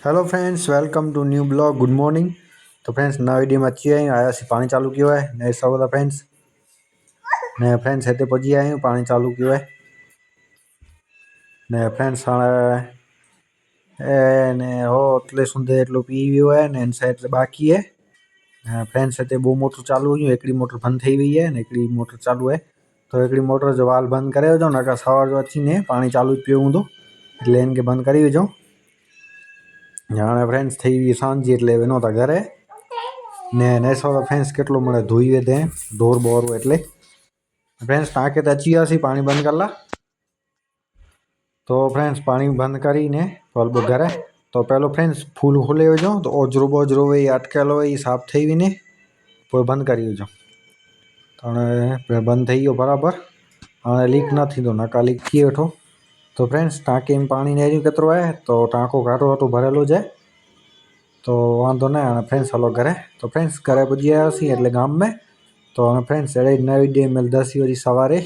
Hello friends, welcome to new blog. Good morning. तो friends नवा video में अची आहियूं। आयासीं पानी चालू किया है ने सौ फ्रेंड्स ने फ्रेंड्स हिते पहुंची आहियूं। पानी चालू किया है ने फ्रेंड्स हाणे ने हो એટલે સુધી એટલું પી વિयो है ने इन साइड बाकी है। फ्रेंड्स हिते बो मोटर चालू हुई, हिकिड़ी मोटर बंद थी हुई है ने हिकिड़ी मोटर चालू है। तो हिकिड़ी मोटर जो वाल बंद करे विझो, नका सवार जो अची ने पानी चालू पियो हूंदो એટલે इनके बंद करी विझो। हाणे फ्रेंड्स थी हुई सांझी એટલે वञो था घरे ने नेसो फ्रेंड्स केटलो मणे धोई वेदे ढोर बोर એટલે फ्रेंड्स टाँके ते अची वियासीं पानी बंद करला। तो फ्रेंड्स पानी बंद करीने हलबो घरे। तो पहलो फ्रेंड्स फूल खोले विझो तो ओजरो बोजरो वे अटकेलो वे साफ थी वञे पोइ बंद करी विझो। तो हाणे बंद थी वियो बराबर। हाणे लीक न थींदो, नका लीक थी वेठो। तो फ्रेंड्स टाँके में पानी नेरियो केतिरो आहे तो टाँको घाटो घाटो भरियल हुजे तो वांधो न। हाणे फ्रेंड्स हलो घरे। तो फ्रेंड्स घरे पुॼी वियासीं એટલે ગામ में। तो हाणे फ्रेंड्स अहिड़े नए वीडियो में मिलंदासीं वरी सवारे।